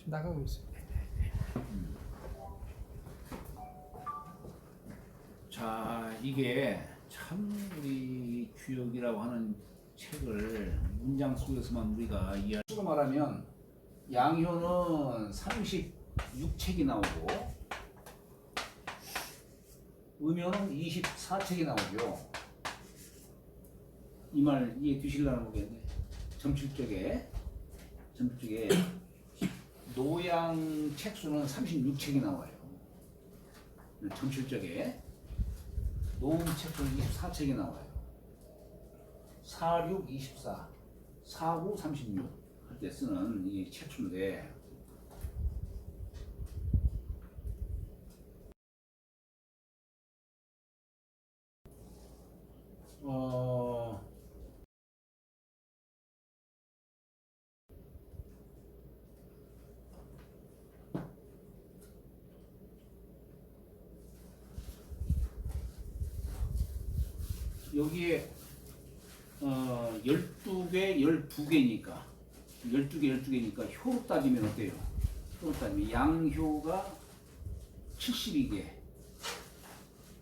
나가고 있어요. 자, 이게 참 우리 규역이라고 하는 책을 문장 속에서만 우리가 이해할 수로 말하면 양효는 36책이 나오고 음효는 24책이 나오죠. 이 말 이해 되시려나 모르겠네. 점칠 쪽에 노양 책수는 36책이 나와요. 점칠 쪽에 노음 책수는 24책이 나와요. 4, 6, 24, 4, 9, 36 할 때 쓰는 이 책수인데 여기에 12개, 12개니까 12개, 효로 따지면 어때요? 효로 따지면 양효가 72개,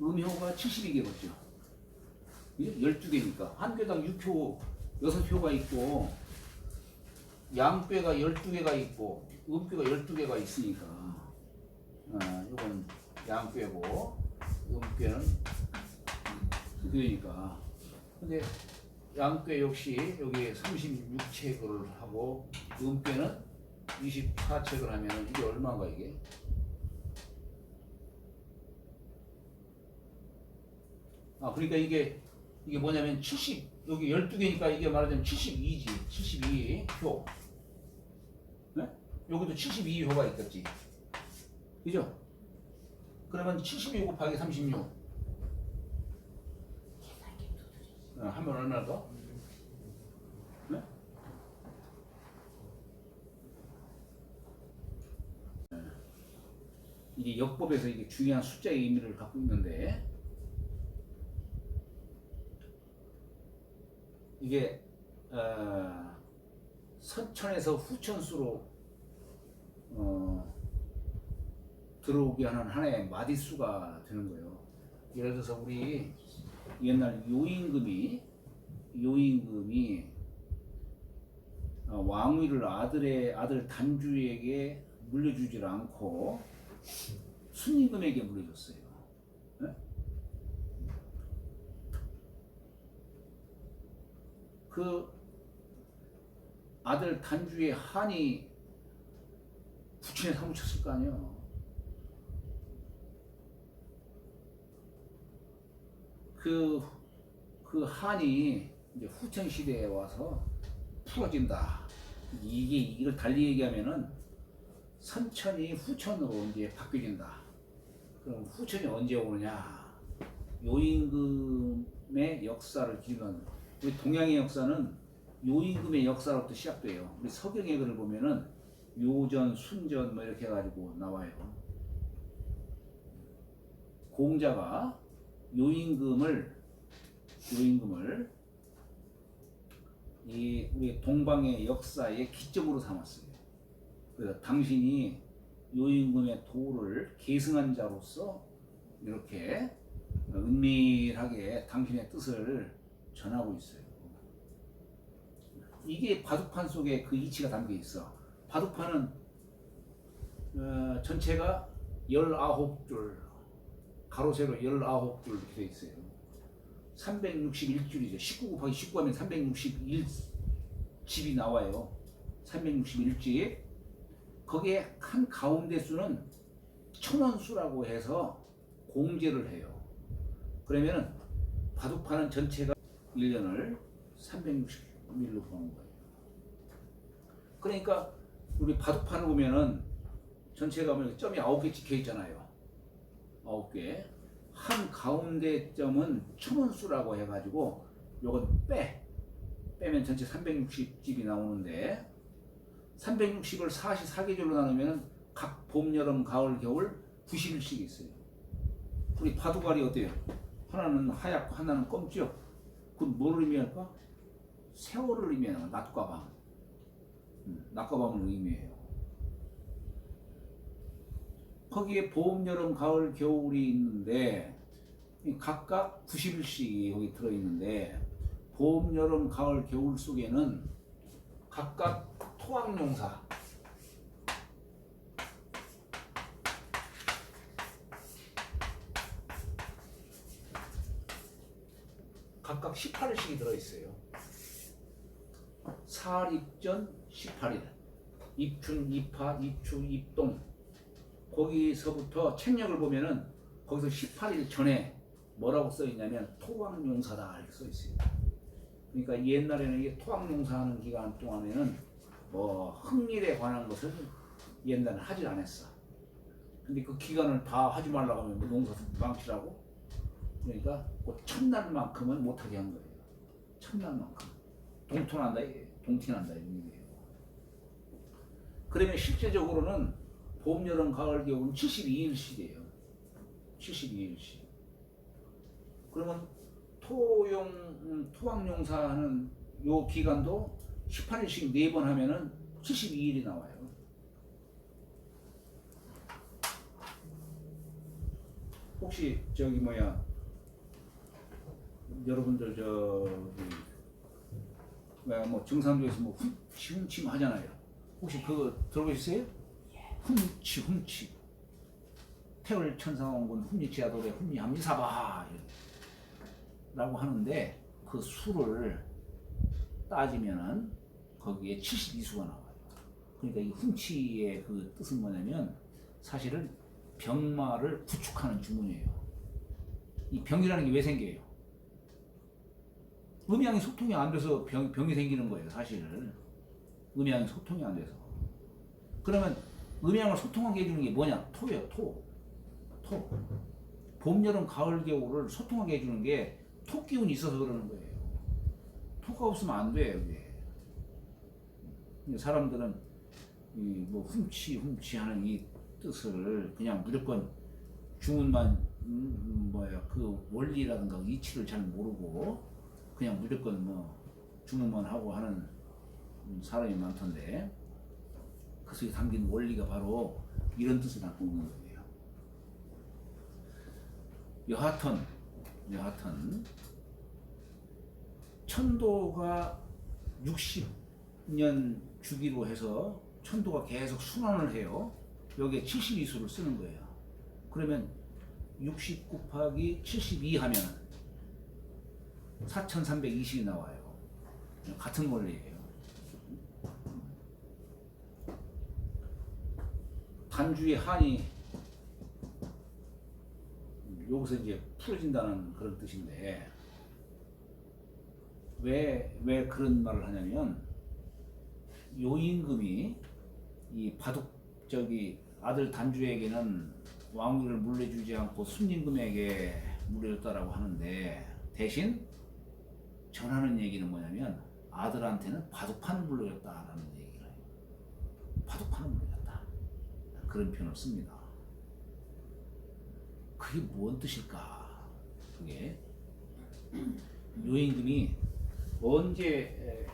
음효가 72개겠죠. 12개니까 한 궤당 6효, 6효가 있고 양뼈가 12개가 있고 음뼈가 12개가 있으니까 이건 양뼈고 음뼈는 그러니까 근데 양뼈 역시 여기 36책을 하고 음뼈는 24책을 하면 이게 얼마인가 이게? 그러니까 이게 뭐냐면 70 여기 12개니까 이게 말하자면 72지. 72호. 네? 여기도 72호가 있겠지. 그죠? 그러면 72 곱하기 36 하면 얼마나 더? 네? 이게 역법에서 이게 중요한 숫자의 의미를 갖고 있는데 이게 선천에서 후천수로 들어오게 하는 하나의 마디수가 되는 거예요. 예를 들어서 우리 옛날 요임금이 왕위를 아들 단주에게 물려주질 않고 순임금에게 물려줬어요. 네? 그 아들 단주의 한이 부친에 사무쳤을 거 아니에요. 그 한이 이제 후천 시대에 와서 풀어진다. 이걸 달리 얘기하면은 선천이 후천으로 이제 바뀌어진다. 그럼 후천이 언제 오느냐? 요임금의 역사를 기리는 우리 동양의 역사는 요임금의 역사로부터 시작돼요. 우리 서경의 글을 보면은 요전, 순전 뭐 이렇게 해가지고 나와요. 공자가 요임금을 이 우리 동방의 역사의 기점으로 삼았어요. 그래서 당신이 요임금의 도를 계승한 자로서 이렇게 은밀하게 당신의 뜻을 전하고 있어요. 이게 바둑판 속에 그 이치가 담겨 있어. 바둑판은 전체가 19줄 가로세로 19줄 이렇게 되어 있어요. 361줄이죠. 19 곱하기 19 하면 361집이 나와요. 361집. 거기에 한 가운데 수는 천원수라고 해서 공제를 해요. 그러면은 바둑판은 전체가 1년을 360일로 보는 거예요. 그러니까 우리 바둑판을 보면은 전체가 보면 점이 9개 찍혀 있잖아요. 9개. 한 가운데 점은 천원수라고 해가지고 요건 빼면 전체 360집이 나오는데 360을 44계절로 나누면 각 봄, 여름, 가을, 겨울 90일씩 있어요. 우리 바둑알이 어때요? 하나는 하얗고 하나는 검죠? 그건 뭘 의미할까? 세월을 의미하는 낮과 밤. 낮과 밤을 의미해요. 거기에 봄, 여름, 가을, 겨울이 있는데 각각 90일씩이 여기 들어있는데 봄, 여름, 가을, 겨울 속에는 각각 토학농사 각각 18일씩이 들어있어요. 살 입전 18일, 입춘, 입하, 입추, 입동. 거기서부터 책력을 보면은 거기서 18일 전에 뭐라고 써 있냐면 토학용사다 이렇게 써 있어요. 그러니까 옛날에는 이게 토학용사하는 기간 동안에는 뭐 흙일에 관한 것을 옛날에 하질 않았어. 근데 그 기간을 다 하지 말라고 하면 뭐 농사 망치라고. 그러니까 그 첫날만큼은 못하게 한 거예요. 첫날만큼 동토난다, 동티난다 이런 얘기예요. 그러면 실제적으로는 봄, 여름, 가을, 겨울은 72일씩이에요. 72일씩. 그러면 토학용사하는 요 기간도 18일씩 4번 하면은 72일이 나와요. 혹시 저기 뭐야 여러분들 뭐 증상조에서 뭐 훔침 하잖아요. 혹시 그거 들어보셨어요? 훔치 태울 천상원군 훔리치야도래 훔리함리사바 라고 하는데 그 수를 따지면은 거기에 72수가 나와요. 그러니까 이 훔치의 그 뜻은 뭐냐면 사실은 병마를 구축하는 주문이에요. 이 병이라는 게 왜 생겨요? 음양이 소통이 안 돼서 병이 생기는 거예요. 사실은 음양이 소통이 안 돼서. 그러면 음양을 소통하게 해주는 게 뭐냐? 토예요. 토. 봄, 여름, 가을, 겨울을 소통하게 해주는 게 토 기운이 있어서 그러는 거예요. 토가 없으면 안 돼요. 이게. 사람들은 뭐 훔치 하는 이 뜻을 그냥 무조건 주문만 그 원리라든가 이치를 잘 모르고 그냥 무조건 뭐 주문만 하고 하는 사람이 많던데 그 속에 담긴 원리가 바로 이런 뜻을 담고 있는 거예요. 여하튼 천도가 60년 주기로 해서 천도가 계속 순환을 해요. 여기에 72수를 쓰는 거예요. 그러면 60 곱하기 72 하면 4320이 나와요. 같은 원리예요. 단주의 한이 여기서 이제 풀어진다는 그런 뜻인데 왜 그런 말을 하냐면 요임금이 이 바둑 아들 단주에게는 왕위를 물려주지 않고 순임금에게 물려줬다라고 하는데 대신 전하는 얘기는 뭐냐면 아들한테는 바둑판을 물려줬다라는 얘기를 해요. 바둑판을 물려줬다. 그런 표현을 씁니다. 그게 뭔 뜻일까? 그게 요임금이 언제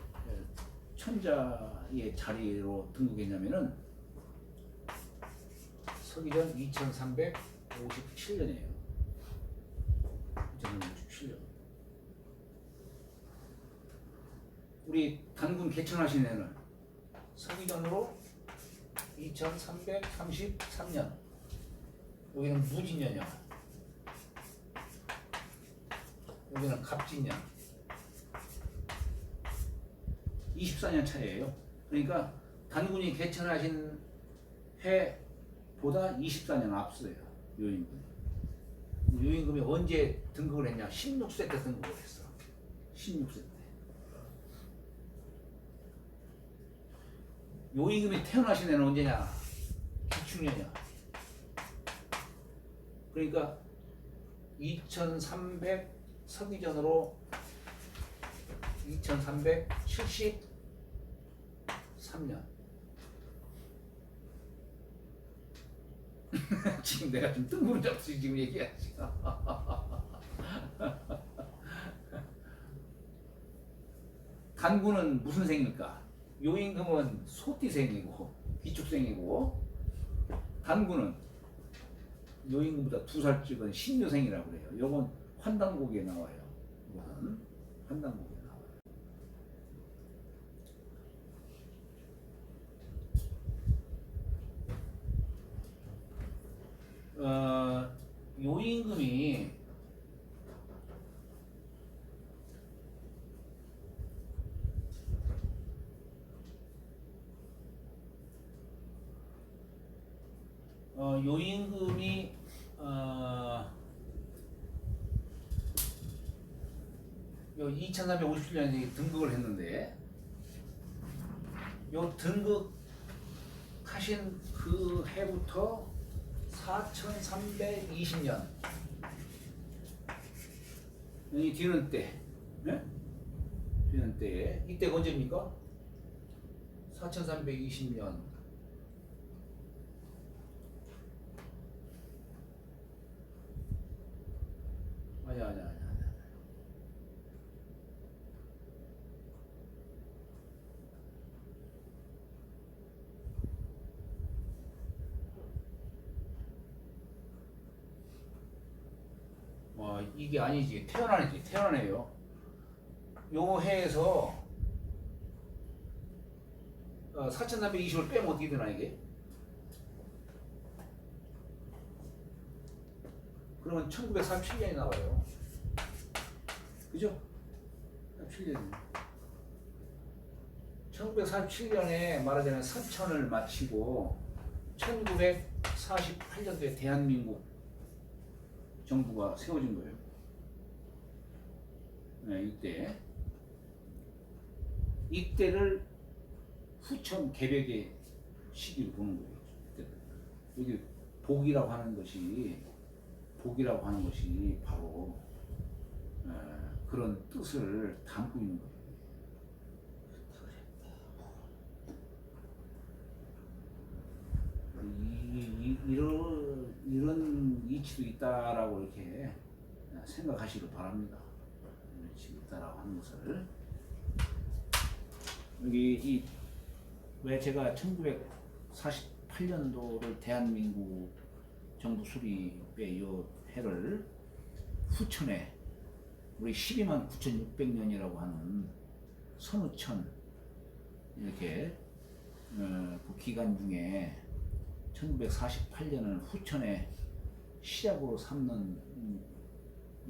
천자의 자리로 등극했냐면은 서기전 2357년이에요. 2357년. 우리 단군 개천하신 해는 서기전으로 2333년. 여기는 무진년이야. 여기는 갑진년. 24년 차이에요. 그러니까 단군이 개천하신 해보다 24년 앞서요. 요임금이. 요임금이 언제 등극을 했냐? 16세 때 등극을 했어. 16세 때. 요임금이 태어나신 해는 언제냐? 기축년이야. 그러니까 2300 서기전으로 2373년. 지금 내가 좀 뜬구름 잡듯이 지금 얘기하지. 단군은 무슨 생일까? 요임금은 소띠생이고 기축생이고 단군은 요임금보다 2살 찍은 신유생이라고 그래요. 요건 환단곡에 나와요. 이거는 환단곡에 나와요. 요임금이 요임금이 2357년에 등극을 했는데 요 등극하신 그 해부터 4320년 이 뒤는 때, 네? 뒤는 때 이때가 언제입니까? 4320년 아니야. 이게 아니지. 태어나네요. 요 해에서 4320을 빼면 어떻게 되나 이게? 그러면 1947년이 나와요. 그죠? 47년. 1947년에 말하자면 선천을 마치고 1948년도에 대한민국 정부가 세워진 거예요. 네, 이때를 후천 개벽의 시기로 보는 거예요. 여기 복이라고 하는 것이 바로 그런 뜻을 담고 있는 거예요. 이런 이치도 있다라고 이렇게 생각하시길 바랍니다. 이치도 있다라고 하는 것을 여기 왜 제가 1948년도를 대한민국 정부 수립의 요 해를 후천에 우리 12만 9,600년이라고 하는 선우천 이렇게 그 기간 중에 1948년을 후천에 시작으로 삼는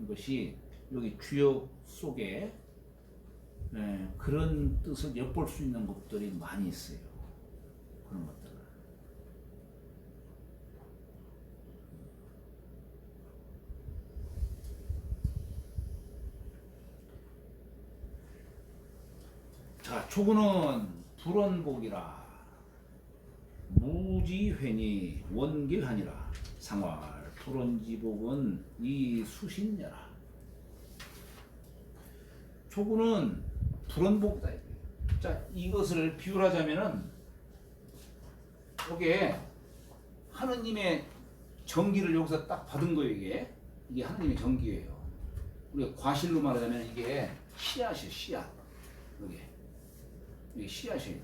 것이 여기 주역 속에 그런 뜻을 엿볼 수 있는 것들이 많이 있어요. 그런 것들을. 자, 초구는 불원복이라 무지회니 원길하니라 상활 불원지복은 이 수신녀라. 초구는 불원복이다. 자, 이것을 비유하자면은 여기에 하느님의 정기를 여기서 딱 받은 거예요. 이게 하느님의 정기예요. 우리가 과실로 말하자면 이게 씨앗이에요. 씨앗. 이게 씨앗이에요.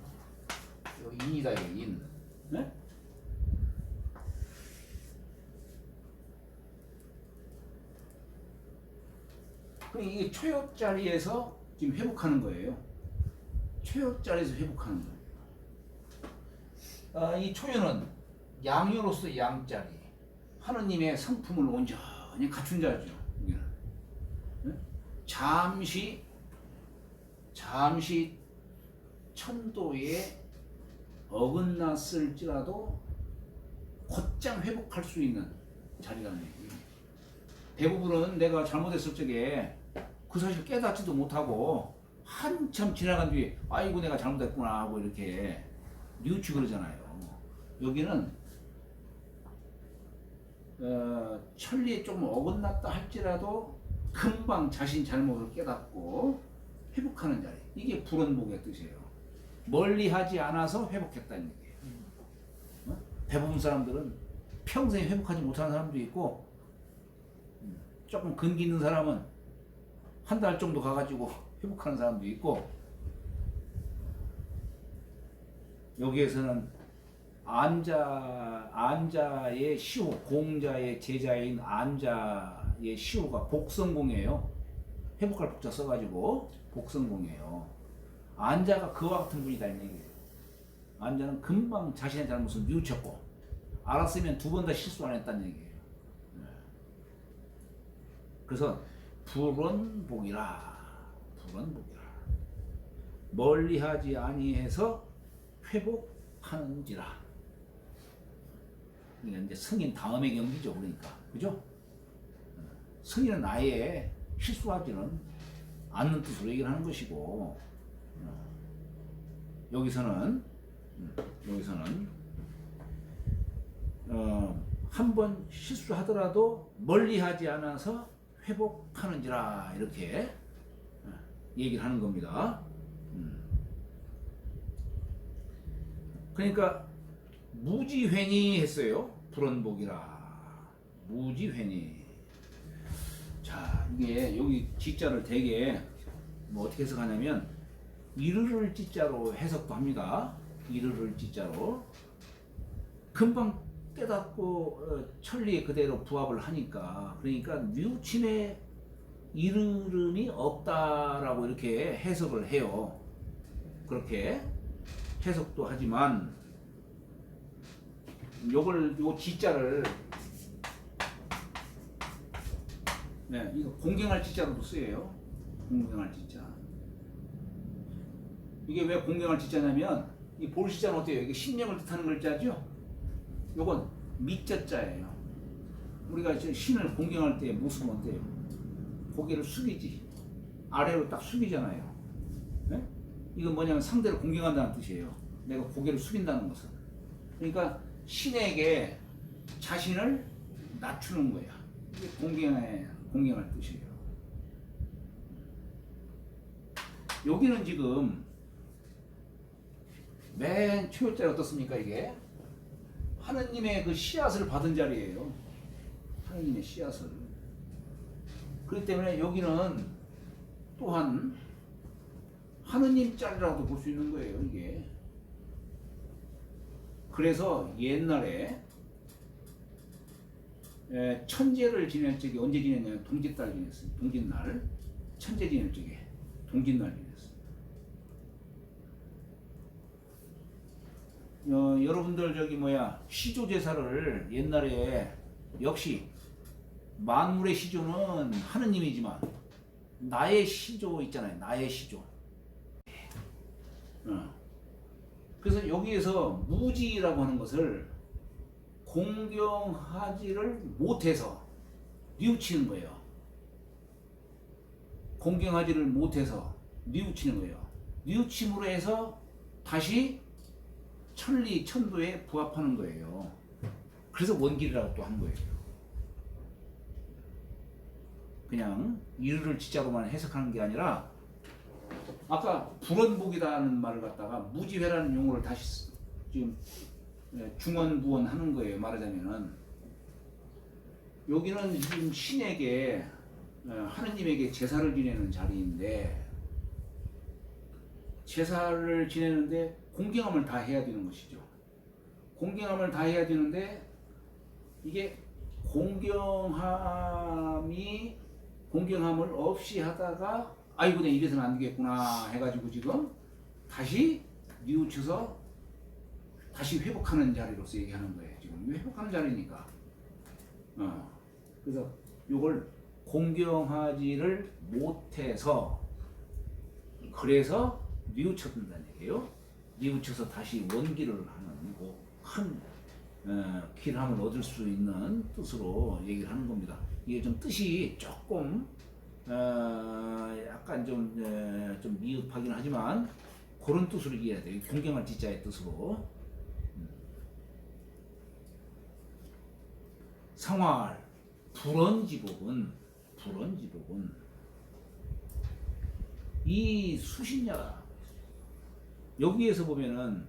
이거 인이다. 이거 인. 네? 그럼 이게 초엽 자리에서 지금 회복하는 거예요. 초엽 자리에서 회복하는 거예요. 이 초유는 양요로서 양자리, 하느님의 성품을 온전히 갖춘 자죠. 네? 잠시 천도에 어긋났을지라도 곧장 회복할 수 있는 자리라는 얘기예요. 대부분은 내가 잘못했을 적에 그 사실 깨닫지도 못하고 한참 지나간 뒤에 아이고 내가 잘못했구나 하고 이렇게 뉘우치고 그러잖아요. 여기는 천리에 조금 어긋났다 할지라도 금방 자신 잘못을 깨닫고 회복하는 자리. 이게 불원복의 뜻이에요. 멀리하지 않아서 회복했다는 얘기예요. 대부분 사람들은 평생 회복하지 못하는 사람도 있고 조금 근기 있는 사람은 한 달 정도 가가지고 회복하는 사람도 있고 여기에서는 안자의 시호, 공자의 제자인 안자의 시호가 복성공이에요. 회복할 복자 써가지고 복성공이에요. 안자가 그와 같은 분이다 이 얘기예요. 안자는 금방 자신의 잘못을 뉘우쳤고 알았으면 두 번 더 실수 안 했다는 얘기예요. 그래서 불원복이라 멀리하지 아니해서 회복하는지라. 그러니까 이제 승인 다음의 경기죠. 그러니까 그죠? 승인은 아예 실수하지는 않는 뜻으로 얘기를 하는 것이고, 여기서는 한 번 실수하더라도 멀리하지 않아서 회복하는지라 이렇게 얘기를 하는 겁니다. 그러니까 무지회니 했어요. 불원복이라 무지회니. 자, 이게 여기 지자를 되게 뭐 어떻게 해석하냐면 이르를 지자로 해석도 합니다. 이르를 지자로 금방 깨닫고 천리에 그대로 부합을 하니까, 그러니까 뉘우침에 이르름이 없다라고 이렇게 해석을 해요. 그렇게 해석도 하지만 요 지자를 이거 공경할 지자로도 쓰여요. 공경할 지자. 이게 왜 공경할 지자냐면 이 볼시자는 어때요? 이게 신령을 뜻하는 글자죠. 요건 미자자예요. 우리가 신을 공경할 때 모습은 어때요? 고개를 숙이지. 아래로 딱 숙이잖아요. 네? 이건 뭐냐면 상대를 공경한다는 뜻이에요. 내가 고개를 숙인다는 것은. 그러니까 신에게 자신을 낮추는 거야. 이게 공경할 뜻이에요. 여기는 지금 맨 초요자에 어떻습니까? 이게 하느님의 그 씨앗을 받은 자리예요. 하느님의 씨앗을. 그렇기 때문에 여기는 또한 하느님 짤이라고도 볼 수 있는 거예요. 이게. 그래서 옛날에 천재를 지낼 적에 언제 지냈냐면 동짓달 지냈어요. 동짓날. 천재 지낼 적에 동짓날 지냈어요. 여러분들 시조 제사를 옛날에 역시 만물의 시조는 하느님이지만 나의 시조 있잖아요. 나의 시조. 그래서 여기에서 무지라고 하는 것을 공경하지를 못해서 뉘우치는 거예요. 공경하지를 못해서 뉘우치는 거예요. 뉘우침으로 해서 다시 천리 천도에 부합하는 거예요. 그래서 원길이라고 또 한 거예요. 그냥 이르를 지자로만 해석하는 게 아니라 아까 불원복이라는 말을 갖다가 무지회라는 용어를 다시 지금 중언부언 하는 거예요. 말하자면은 여기는 지금 신에게 하느님에게 제사를 지내는 자리인데, 제사를 지내는데 공경함을 다 해야 되는 것이죠. 공경함을 다 해야 되는데 이게 공경함을 없이 하다가 아이고 내 이래서는 안 되겠구나 해가지고 지금 다시 뉘우쳐서 다시 회복하는 자리로서 얘기하는 거예요. 지금 회복하는 자리니까. 그래서 이걸 공경하지를 못해서 그래서 뉘우쳤다는 얘기예요. 뉘우쳐서 다시 원기를 하는 큰 길함을 얻을 수 있는 뜻으로 얘기를 하는 겁니다. 이게 좀 뜻이 조금 약간 좀 미흡하긴 하지만 그런 뜻으로 이해해야 돼요. 공경할 지자의 뜻으로. 상활 불언지복은 이 수신야가 여기에서 보면은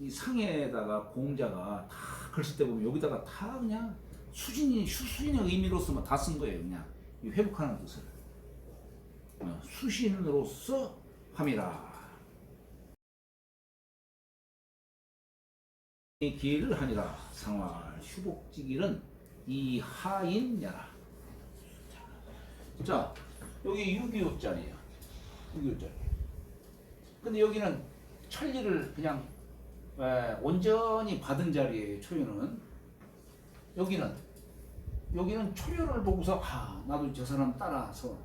이 상에다가 공자가 다 글 쓸 때 보면 여기다가 다 그냥 수신의 의미로서만 다 쓴 거예요. 그냥 이 회복하는 뜻을 수신으로서. 。 함이라. 기를 하니라. 상활 휴복지기는 이하인야라. 자, 여기 625짜리야. 625짜리. 근데 여기는 천리를 그냥 온전히 받은 자리예요. 초유는. 여기는 초유를 보고서 나도 저 사람 따라서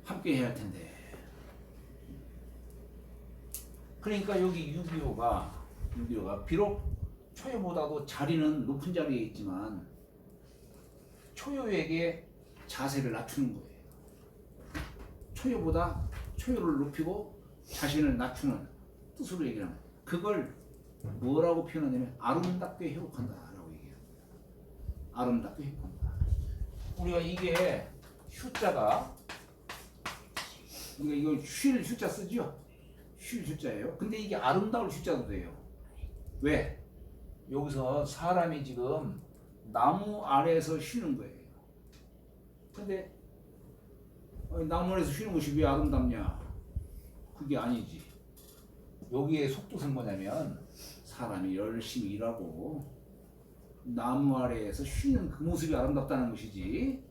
함께 해야 할 텐데. 그러니까 여기 625가 비록 초유보다도 자리는 높은 자리에 있지만 초유에게 자세를 낮추는 거예요. 초유를 높이고 자신을 낮추는 뜻으로 얘기를 합니다. 그걸 뭐라고 표현하냐면 아름답게 회복한다라고 얘기해요. 아름답게 회복한다. 우리가 이게 휴자가 이거 쉴 휴자 쓰죠? 쉴 휴자예요. 근데 이게 아름다울 휴자도 돼요. 왜? 여기서 사람이 지금 나무 아래에서 쉬는 거예요. 근데 나무 아래에서 쉬는 것이 왜 아름답냐? 그게 아니지. 여기에 속뜻은 뭐냐면 사람이 열심히 일하고 나무 아래에서 쉬는 그 모습이 아름답다는 것이지,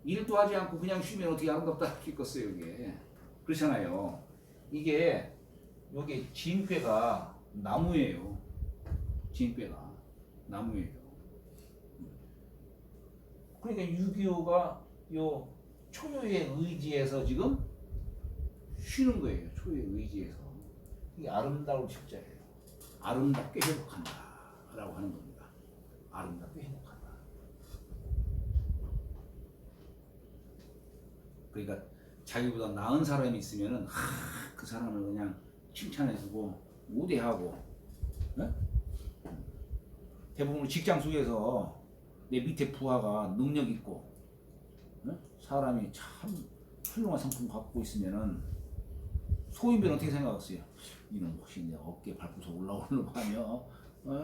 일도 하지 않고 그냥 쉬면 어떻게 아름답다 할 수 있겠어요. 이게 그렇잖아요. 이게 여기 진꾀가 나무예요. 진꾀가 나무예요. 그러니까 625가 요 초유의 의지에서 지금 쉬는 거예요. 초유의 의지에서. 이게 아름다울 십자예요. 아름답게 회복한다 라고 하는 겁니다. 아름답게 회복한다. 그러니까 자기보다 나은 사람이 있으면은 그 사람을 그냥 칭찬해주고 우대하고, 대부분 직장 속에서 내 밑에 부하가 능력 있고 사람이 참 훌륭한 성품 갖고 있으면은 소인배는 어떻게 생각하세요? 이놈 혹시 내 어깨 밟고서 올라오는 거 아니야?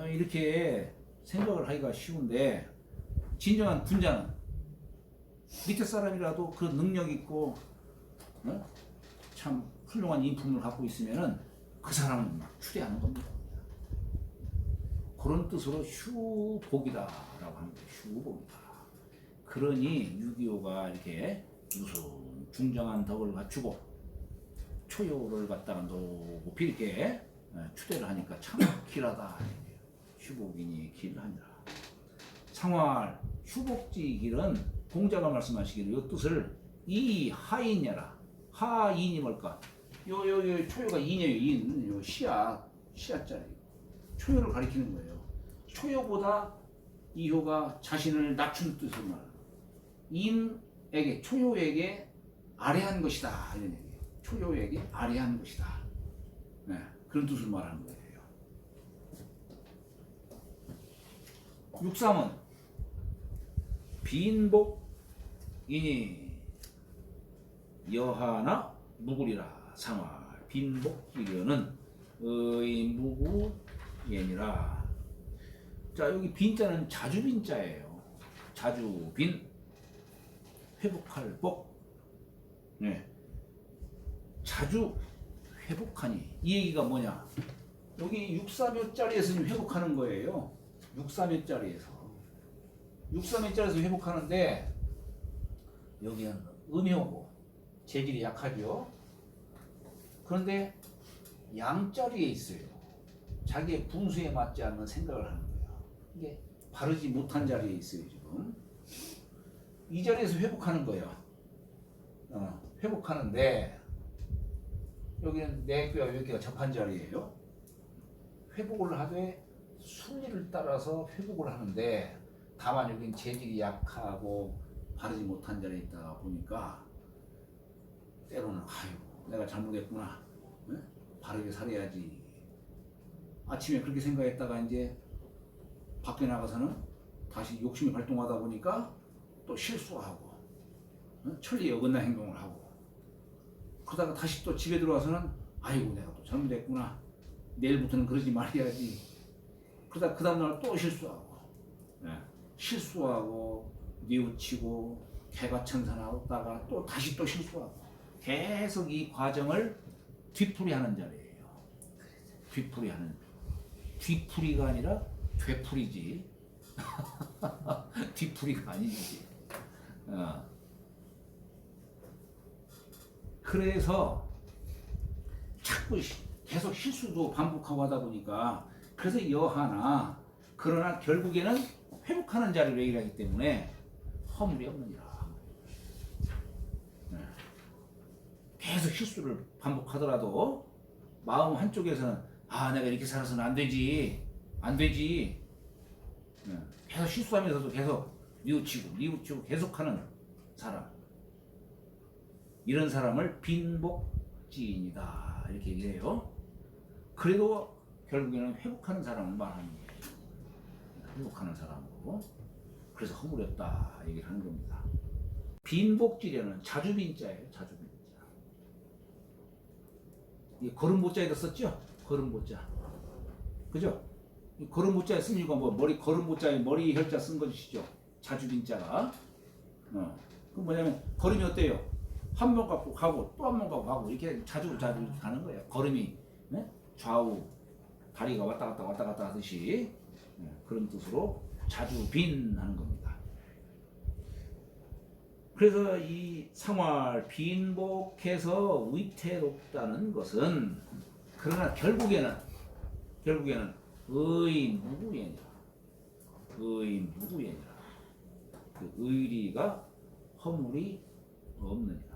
이렇게 생각을 하기가 쉬운데, 진정한 군자는 밑에 사람이라도 그 능력 있고 참 훌륭한 인품을 갖고 있으면은 그 사람은 막 추대하는 겁니다. 그런 뜻으로 휴복이다라고 하는 거예요. 휴복이다. 그러니 625가 이렇게 무슨 중정한 덕을 갖추고 초유를 갖다가 높이 이렇게 추대를 하니까 참 길하다. 휴복이니 길하니라. 상활 휴복지 길은 공자가 말씀하시기를 이 뜻을 이하인야라. 하인이 뭘까? 요 초유가 인이에요. 인. 요 시야자리. 초유를 가리키는 거예요. 초유보다 이효가 자신을 낮춘 뜻을 말하는 인에게, 초유에게 아래한 것이다 이런 얘기예요. 초유에게 아래한 것이다. 그런 뜻을 말하는 거예요. 63은 빈복이니 여하나 무구리라. 상활 빈복기려는 의무구예니라. 자, 여기 빈자는 자주빈자예요. 자주빈, 회복할 복. 자주 회복하니, 이 얘기가 뭐냐? 여기 6-3요짜리에서 회복하는 거예요. 6-3요짜리에서 회복하는데, 여기는 음효고 재질이 약하죠. 그런데 양자리에 있어요. 자기의 분수에 맞지 않는 생각을 하는 거예요. 이게 바르지 못한 자리에 있어요. 지금 이 자리에서 회복하는 거예요. 회복하는데 여기는 내 뼈와 여기가 접한 자리예요. 회복을 하되 순리를 따라서 회복을 하는데, 다만 여기는 재질이 약하고 바르지 못한 자리에 있다 보니까 때로는 내가 잘못했구나, 바르게 살아야지. 아침에 그렇게 생각했다가 이제 밖에 나가서는 다시 욕심이 발동하다 보니까 또 실수하고 천리에 어긋난 행동을 하고, 그러다가 다시 또 집에 들어와서는 아이고 내가 또 잘못했구나, 내일부터는 그러지 말아야지. 그러다 그 다음날 또 실수하고 뉘우치고 개가천선하다가 또 다시 또 실수하고, 계속 이 과정을 뒤풀이하는 자리예요. 뒤풀이가 아니라 되풀이지. 뒤풀이가 아니지. 그래서 자꾸 계속 실수도 반복하고 하다 보니까 그래서 여하나 그러나 결국에는 회복하는 자를 얘기하기 때문에 허물이 없느니라. 계속 실수를 반복하더라도 마음 한쪽에서는 내가 이렇게 살아서는 안 되지. 계속 실수하면서도 계속 뉘우치고 계속하는 사람, 이런 사람을 빈복지인이다 이렇게 얘기해요. 그래도 결국에는 회복하는 사람을 말하는 거예요. 회복하는 사람으로. 그래서 허물이 없다 얘기를 하는 겁니다. 빈복지려는 자주빈자예요. 자주빈자. 이 거름보자에다 썼죠? 거름보자. 그죠? 이 거름보자에 쓴 이유가 머리 거름보자에 머리 혈자 쓴 것이죠. 자주빈자가. 그 뭐냐면 걸음이 어때요? 한 번 갖고 가고 또 한 번 가고 이렇게 자주 이렇게 가는 거예요. 걸음이 좌우 다리가 왔다 갔다 하듯이 그런 뜻으로 자주빈하는 겁니다. 그래서 이 상활 빈복해서 위태롭다는 것은 그러나 결국에는 의무구예니라. 그 의리가 허물이 없느니라.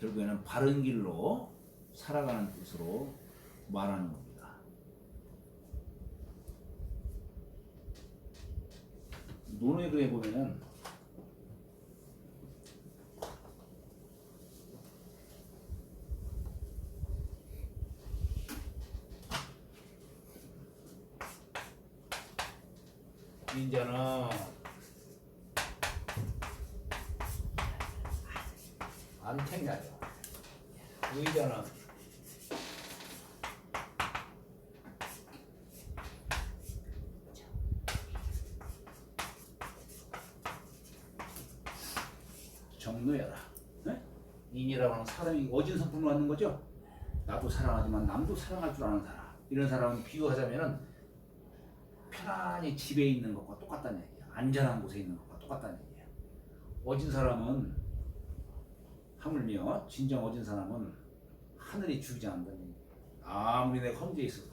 결국에는 바른 길로 살아가는 뜻으로 말하는 겁니다. 논어에 보면은 인자는 안택나죠. 의자는 정노여라. 인이라고 하는 사람이 어진 성품을 갖는 거죠. 나도 사랑하지만 남도 사랑할 줄 아는 사람. 이런 사람은 비유하자면은 편안히 집에 있는 것과 똑같다는 얘기야. 안전한 곳에 있는 것과 똑같다는 얘기야. 어진 사람은 하물며 진정 어진 사람은 하늘이 죽이지 않는다는 얘기야. 아무리 내가 험지에 있어도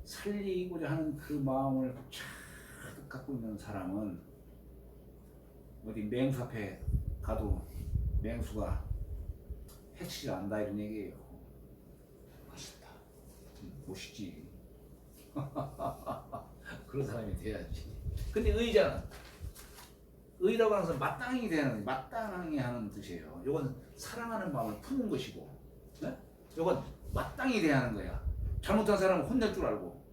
살리고자 하는 그 마음을 가득 갖고 있는 사람은 어디 맹수 앞에 가도 맹수가 해치지 않는다 이런 얘기예요. 멋있다. 멋있지. 그런 사람이 돼야지. 근데 의라고 하는 것은 마땅히 하는 뜻이에요. 이건 사랑하는 마음을 푸는 것이고, 이건 마땅히 대하는 거야. 잘못한 사람은 혼낼 줄 알고,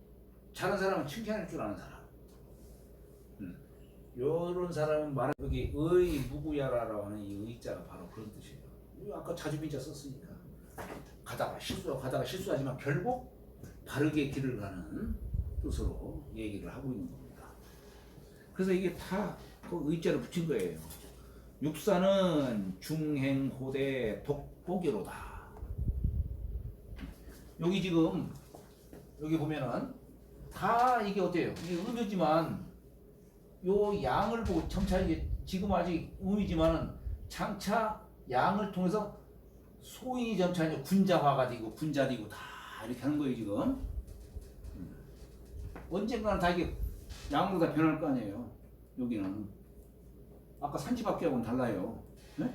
잘한 사람은 칭찬할 줄 아는 사람. 이런 사람은 여기 의무구야라고 하는 이 의자가 바로 그런 뜻이에요. 아까 자주빈자 썼으니까 가다가 실수하지만 결국 바르게 길을 가는 뜻으로 얘기를 하고 있는 겁니다. 그래서 이게 다 그 의자를 붙인 거예요. 육사는 중행호대 독보기로다. 여기 지금 여기 보면은 다 이게 어때요? 이게 의미지만 요 양을 보고 점차 이게 지금 아직 의미지만은 장차 양을 통해서 소인이 점차 이제 군자화가 되고 군자되고 다 이렇게 하는 거예요 지금. 언젠가는 다 이게 양으로 다 변할 거 아니에요. 여기는 아까 산지밖에하고는 달라요. 네?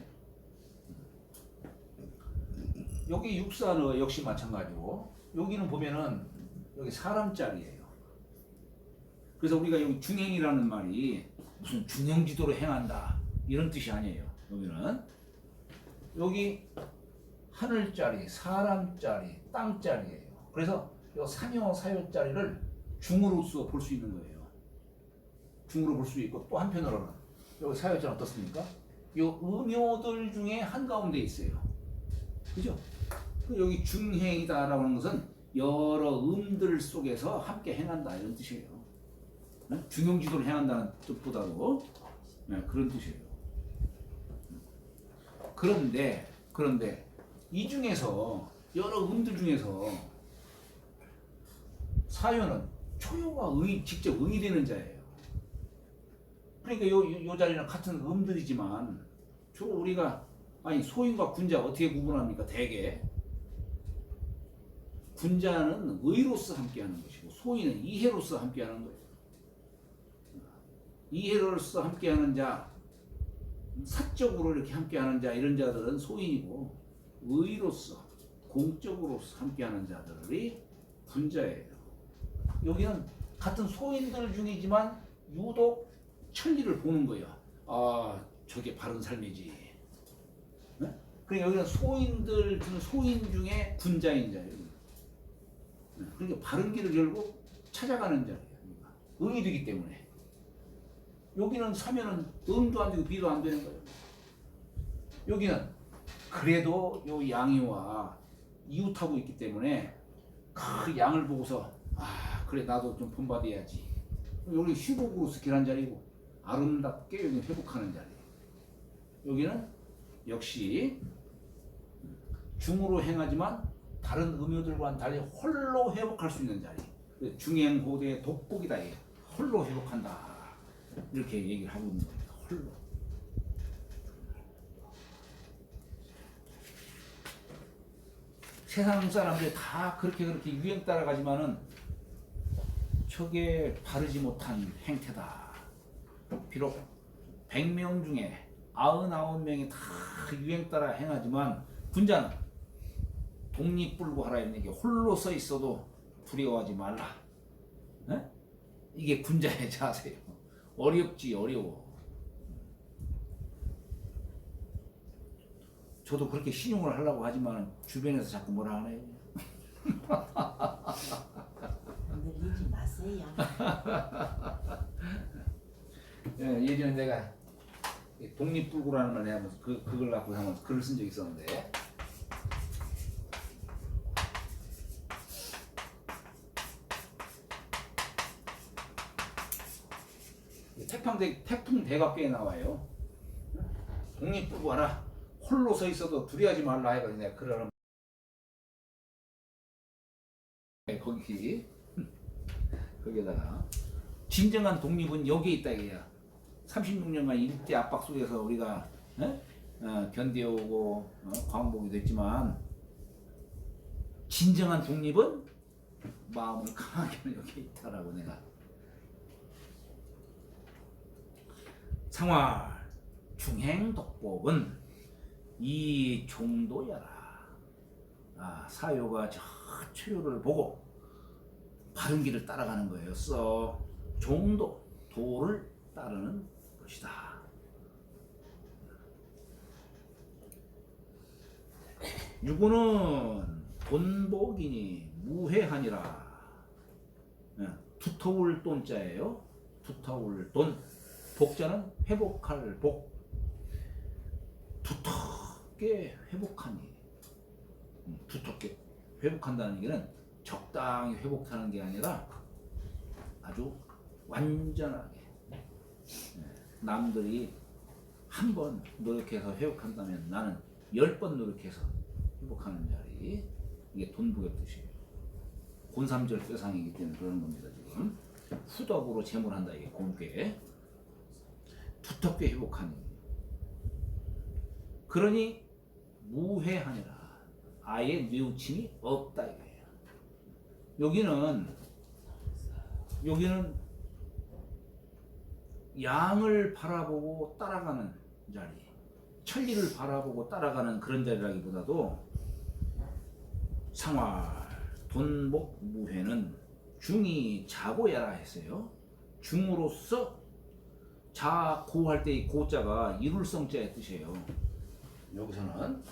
여기 육사는 역시 마찬가지고 여기는 보면은 여기 사람짜리예요. 그래서 우리가 여기 중행이라는 말이 무슨 중형지도로 행한다 이런 뜻이 아니에요. 여기 하늘짜리, 사람짜리, 땅짜리예요. 그래서 이 삼요 사요짜리를 중으로서 볼 수 있는 거예요. 중으로 볼 수 있고 또 한편으로는 여기 사요자는 어떻습니까? 이 음요들 중에 한가운데 있어요. 그죠? 여기 중행이다라고 하는 것은 여러 음들 속에서 함께 행한다 이런 뜻이에요. 중형지도를 행한다는 뜻보다도 그런 뜻이에요. 그런데 그런데 이 중에서 여러 음들 중에서 사유는 초요가 직접 의되는 자예요. 그러니까 요 자리는 같은 음들이지만 주로 우리가 아니 소인과 군자 어떻게 구분합니까? 대개 군자는 의로서 함께하는 것이고 소인은 이해로서 함께하는 거예요. 이해로서 함께하는 자, 사적으로 이렇게 함께하는 자 이런 자들은 소인이고 의로서 공적으로 함께하는 자들이 군자예요. 여기는 같은 소인들 중이지만 유독 천리를 보는 거예요. 아, 저게 바른 삶이지. 네? 그러니까 여기는 소인 중에 군자인 자예요. 네? 그러니까 바른 길을 결국 찾아가는 자예요. 응이 되기 때문에. 여기는 사면은 음도 안 되고 비도 안 되는 거예요. 여기는 그래도 요 양이와 이웃하고 있기 때문에 그 양을 보고서 아 그래 나도 좀 본받아야지. 여기 휴복으로 스킬한 자리고 아름답게 여기 회복하는 자리. 여기는 역시 중으로 행하지만 다른 음료들과는 달리 홀로 회복할 수 있는 자리. 중행호대 독복이다. 홀로 회복한다. 이렇게 얘기를 하고 있는 겁니다. 홀로. 세상 사람들이 다 그렇게 유행 따라가지만은 저게 바르지 못한 행태다. 비록 100명 중에 99명이 다 유행 따라 행하지만 군자는 독립불구하라 했는 게 홀로 서 있어도 두려워하지 말라. 에? 이게 군자의 자세예요. 어렵지 어려워. 저도 그렇게 신용을 하려고 하지만 주변에서 자꾸 뭐라 하네요. 건드리지 마세요. 예전에 내가 독립불구라는 말 하면서 그걸 갖고 하면서 글을 쓴 적이 있었는데 태풍 대각계에 나와요. 독립불구하라. 홀로 서 있어도 두려워하지 말라 해가지고 내가 글을 하는 거기에다가 진정한 독립은 여기에 있다 이거야. 36년간 일제 압박 속에서 우리가 견뎌오고 광복이 됐지만 진정한 독립은 마음을 강하게 하는 여기에 있다라고 내가. 상활 중행독법은 이 종도여라. 사요가 저 초요를 보고 바른 길을 따라가는 거예요. 종도, 도를 따르는 것이다. 유고는 돈복이니 무해하니라. 두터울 돈자예요. 두터울 돈. 복자는 회복할 복. 두텁게 회복하니. 두텁게 회복한다는 얘기는 적당히 회복하는 게 아니라 아주 완전하게. 남들이 한 번 노력해서 회복한다면 나는 10번 노력해서 회복하는 자리. 이게 돈복의 뜻이에요. 곤삼절 쇠상이기 때문에 그러는 겁니다. 지금 후덕으로 재물한다. 이게 곰께 두텁게 회복하니. 그러니 무해하니라. 아예 뉘우침이 없다 이거예요. 여기는 양을 바라보고 따라가는 자리, 천리를 바라보고 따라가는 그런 자리라기보다도 상활 돈복 무해는 중이 자고야라 했어요. 중으로서 자고할 때 이 고자가 이룰성자의 뜻이에요. 여기서는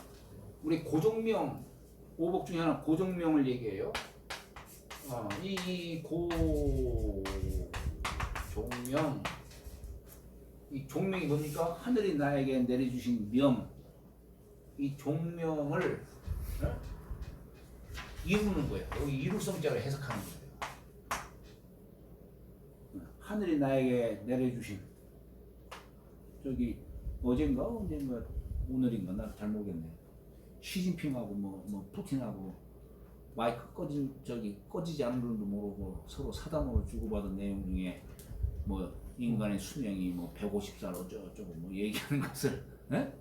우리 고종명 오복 중에 하나 고종명을 얘기해요. 이 고종명, 이 종명이 뭡니까? 하늘이 나에게 내려주신 명. 이 종명을 이루는 거예요. 여기 이룰성자로 해석하는 거예요. 하늘이 나에게 내려주신, 저기 어젠가 언젠가 오늘인가 나 잘 모르겠네. 시진핑하고 뭐 푸틴하고 마이크 꺼지지 않는 줄도 모르고 서로 사담으로 주고받은 내용 중에 뭐 인간의 수명이 뭐 150살 어쩌고 뭐 얘기하는 것을 에?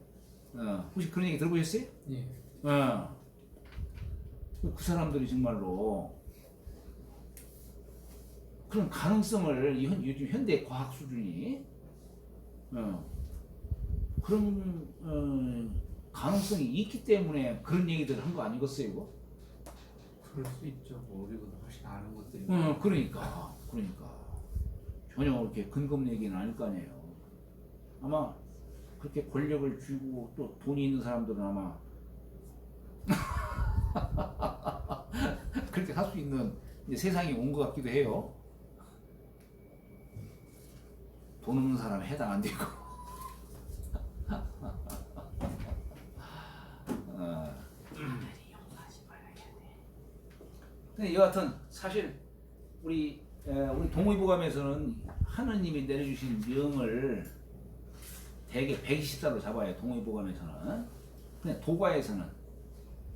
혹시 그런 얘기 들어보셨어요? 예. 그 사람들이 정말로 그런 가능성을 요즘 현대 과학 수준이 그런 가능성이 있기 때문에 그런 얘기들을 한 거 아니겠어요, 이거? 그럴 수 있죠. 뭐 우리보다 훨씬 아는 것들이. 그러니까 전혀 그렇게 근거 없는 얘기는 아닐 거 아니에요. 아마 그렇게 권력을 쥐고 또 돈이 있는 사람들은 아마 그렇게 할 수 있는 이제 세상이 온 것 같기도 해요. 돈 없는 사람은 해당 안 되고. 근데 여하튼 사실 우리 동의보감에서는 하느님이 내려주신 명을 대개 120살로 잡아요. 동의보감에서는. 근데 도가에서는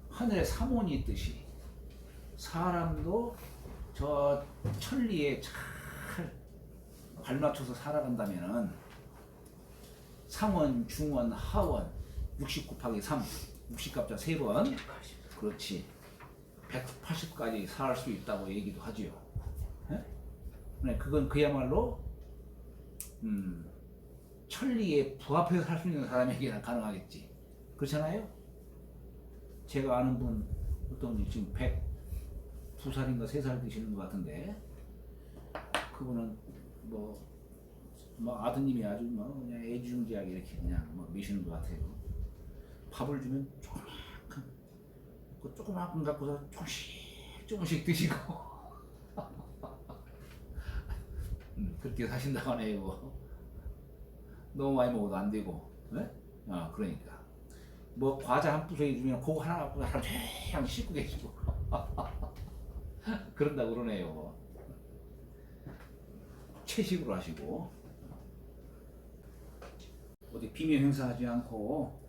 하늘에 사문이 있듯이 사람도 저 천리에 잘 발맞춰서 살아간다면은 상원, 중원, 하원 60 곱하기 3 60갑자 3번 그렇지 180까지 살 수 있다고 얘기도 하지요. 네, 그건 그야말로 천리에 부합해서 살 수 있는 사람에게는 가능하겠지. 그렇잖아요? 제가 아는 분 어떤 분이 지금 102살인가 3살 되시는 것 같은데 그분은 뭐 아드님이 아주 뭐 그냥 애지중지하게 이렇게 그냥 뭐 미시는 것 같아요. 밥을 주면 조그만큼 갖고서 조금씩 드시고 그렇게 사신다고 하네요. 너무 많이 먹어도 안 되고, 네? 그러니까 뭐 과자 한 부서기 주면 그거 하나 갖고 하루 종일 씻고 계시고 그런다고 그러네요. 채식으로 하시고 어디 비명 행사하지 않고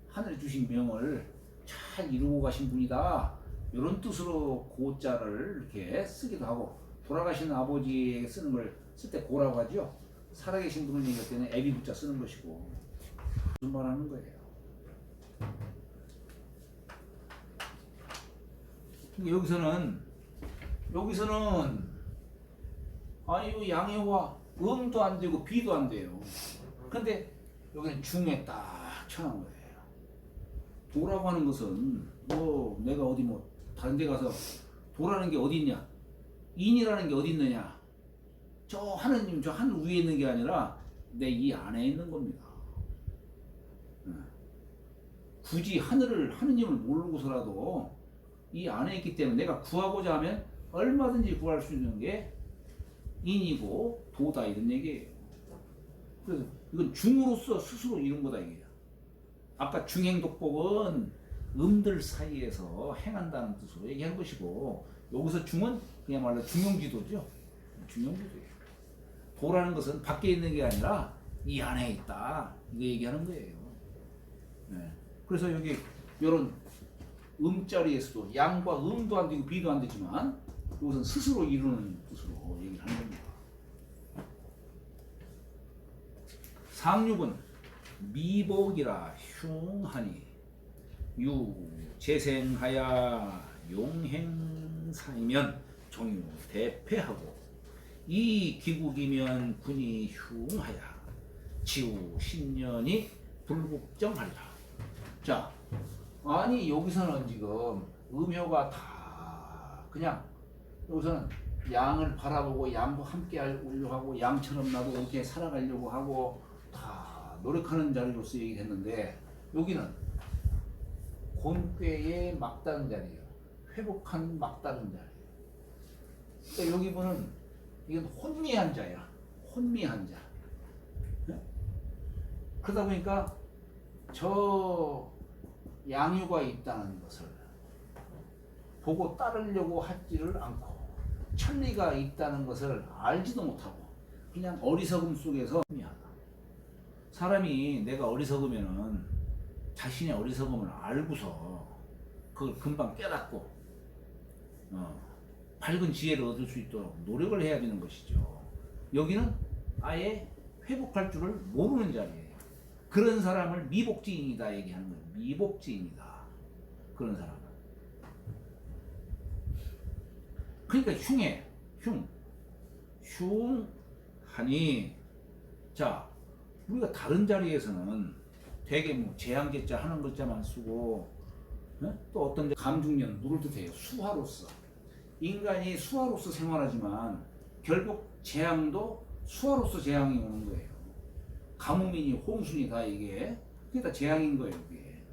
하늘에 주신 명을 잘 이루고 가신 분이다. 이런 뜻으로 고자를 이렇게 쓰기도 하고 돌아가신 아버지에게 쓰는 걸 쓸 때 고라고 하죠. 살아계신 분을 얘기할 때는 애비 부자 쓰는 것이고 무슨 말 하는 거예요. 여기서는 아니 양해와 음도 안 되고 비도 안 돼요. 근데 여기는 중에 딱 쳐놓은 거예요. 도라고 하는 것은 뭐 내가 어디 뭐 다른 데 가서 도라는 게 어디 있냐, 인이라는 게 어디 있느냐, 저 하느님 저 하늘 위에 있는 게 아니라 내 이 안에 있는 겁니다. 굳이 하느님을 모르고서라도 이 안에 있기 때문에 내가 구하고자 하면 얼마든지 구할 수 있는 게 인이고 도다 이런 얘기예요. 그래서 이건 중으로서 스스로 이룬 거다 이게요. 아까 중행독복은 음들 사이에서 행한다는 뜻으로 얘기한 것이고 여기서 중은 그야말로 중용지도죠. 중용지도예요. 도라는 것은 밖에 있는 게 아니라 이 안에 있다. 이거 얘기하는 거예요. 네. 그래서 여기 이런 음자리에서도 양과 음도 안 되고 비도 안 되지만 이것은 스스로 이루는 뜻으로 얘기를 하는 겁니다. 상육은 미복이라 흉하니 유 재생하야 용행사이면 정유 대패하고 이 기국이면 군이 흉하야 지우 신년이 불국정하리라. 자, 아니 여기서는 지금 음효가 다 그냥 여기서는 양을 바라보고 양과 함께 하려고 하고 양처럼 나도 이렇게 살아가려고 하고 다 노력하는 자리로서 얘기했는데 여기는 곤꾀의 막다른 자리예요. 회복한 막다른 자리. 그러니까 여기 보는 이건 혼미한 자야. 혼미한 자. 네? 그러다 보니까 저 양유가 있다는 것을 보고 따르려고 하지를 않고 천리가 있다는 것을 알지도 못하고 그냥 어리석음 속에서 혼미하다. 사람이 내가 어리석으면은 자신의 어리석음을 알고서 그걸 금방 깨닫고 밝은 지혜를 얻을 수 있도록 노력을 해야 되는 것이죠. 여기는 아예 회복할 줄을 모르는 자리예요. 그런 사람을 미복지인이다 얘기하는 거예요. 미복지인이다. 그런 사람은. 그러니까 흉해. 흉하니. 자, 우리가 다른 자리에서는 되게 뭐 재앙제자 하는 글자만 쓰고 또 어떤 데 감중년 물을 뜻해요. 수화로서. 인간이 수화로서 생활하지만 결국 재앙도 수화로서 재앙이 오는 거예요. 가뭄이니 홍수니 다 이게 그게 다 재앙인 거예요. 이게.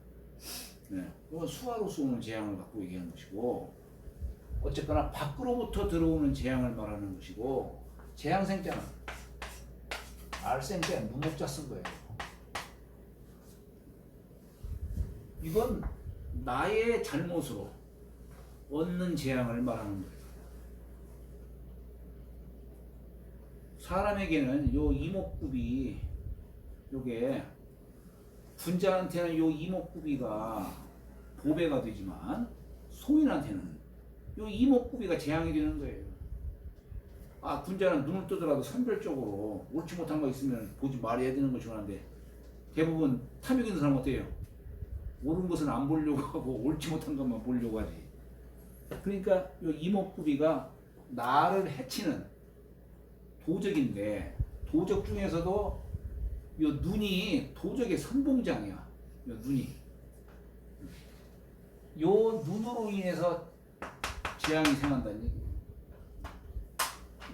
네. 이건 수화로서 오는 재앙을 갖고 얘기하는 것이고 어쨌거나 밖으로부터 들어오는 재앙을 말하는 것이고 재앙생자는 알생자 무목자 쓴 거예요. 이건 나의 잘못으로 얻는 재앙을 말하는 거예요. 사람에게는 요 이목구비 요게 군자한테는 요 이목구비가 보배가 되지만 소인한테는 요 이목구비가 재앙이 되는 거예요. 아, 군자는 눈을 뜨더라도 선별적으로 옳지 못한 거 있으면 보지 말아야 되는 것이 원한데 대부분 탐욕 있는 사람 어때요? 옳은 것은 안 보려고 하고 옳지 못한 것만 보려고 하지. 그러니까 요 이목구비가 나를 해치는 도적인데 도적 중에서도 요 눈이 도적의 선봉장이야. 요 눈이. 요 눈으로 인해서 재앙이 생긴다는 얘기예요.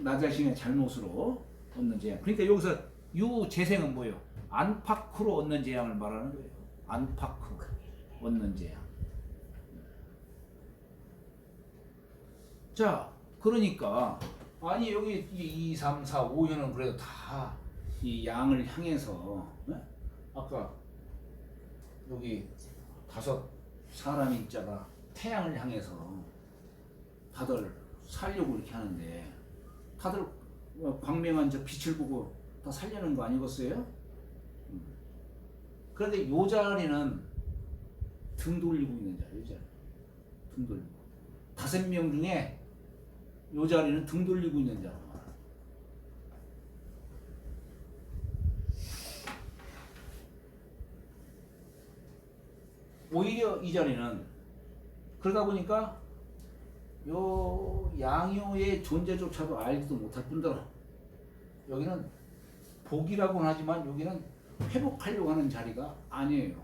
나 자신의 잘못으로 얻는 재앙. 그러니까 여기서 요 재생은 뭐예요? 안팎으로 얻는 재앙을 말하는 거예요. 안팎으로 얻는 재앙. 자, 그러니까 아니 여기 2, 3, 4, 5년은 그래도 다 이 양을 향해서 아까 여기 5 사람이 있자가 태양을 향해서 다들 살려고 이렇게 하는데 다들 광명한 저 빛을 보고 다 살려는 거 아니겠어요? 그런데 요 자리는 등 돌리고 있는 자리, 요 자리. 등 돌리고. 5명 중에 요 자리는 등 돌리고 있는 자리. 오히려 이 자리는 그러다 보니까 요 양요의 존재조차도 알지도 못할 뿐더러 여기는 복이라고는 하지만 여기는 회복하려고 하는 자리가 아니에요.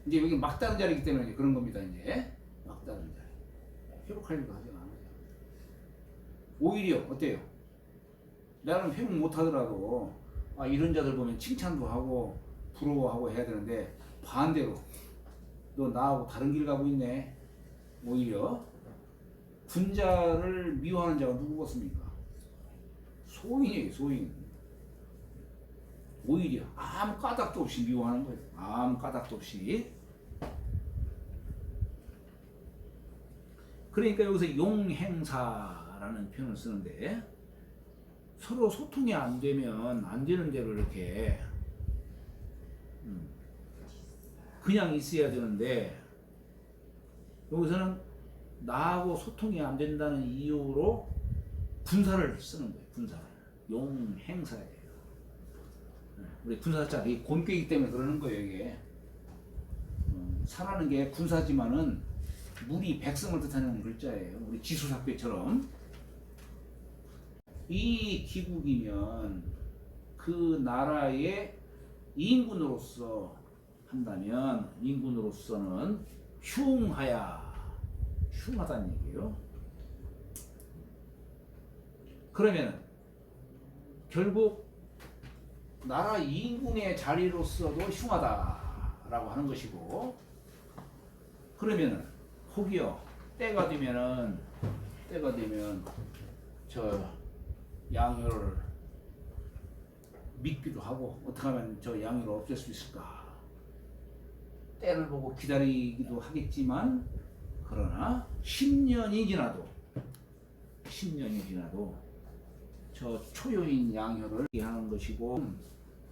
이제 여기 막다른 자리이기 때문에 그런 겁니다. 이제 막다른 자리. 회복하려고 하지 않아요. 오히려 어때요? 나는 회복 못하더라도 이런 자들 보면 칭찬도 하고 부러워하고 해야 되는데 반대로 너 나하고 다른 길 가고 있네. 오히려 군자를 미워하는 자가 누구겠습니까? 소인이에요. 소인. 오히려 아무 까닭도 없이 미워하는 거예요. 아무 까닭도 없이. 그러니까 여기서 용행사라는 표현을 쓰는데 서로 소통이 안 되면 안 되는 대로 이렇게 그냥 있어야 되는데 여기서는 나하고 소통이 안 된다는 이유로 군사를 쓰는 거예요. 군사를. 용행사예요. 우리 군사자 이 곤괴이기 때문에 그러는 거예요. 이게 사라는 게 군사지만은 무리 백성을 뜻하는 글자예요. 우리 지수삭배처럼 이 기국이면 그 나라의 인군으로서 한다면 인군으로서는 흉하다는 얘기예요. 그러면 결국 나라 인군의 자리로서도 흉하다라고 하는 것이고 그러면은 혹여 때가 되면 저 양효를 믿기도 하고 어떻게 하면 저 양효를 없앨 수 있을까 때를 보고 기다리기도 하겠지만 그러나 10년이 지나도 저 초요인 양효를 하는 것이고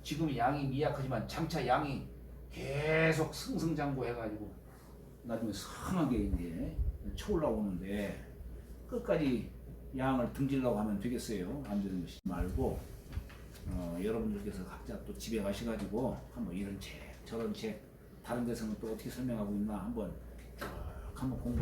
지금 양이 미약하지만 장차 양이 계속 승승장구해가지고 나중에 성하게 이제 쳐 올라오는데 끝까지 양을 등지려고 하면 되겠어요. 안 되는 것이 말고 여러분들께서 각자 또 집에 가셔가지고 한번 이런 책 저런 책 다른 데서는 또 어떻게 설명하고 있나 한번 공부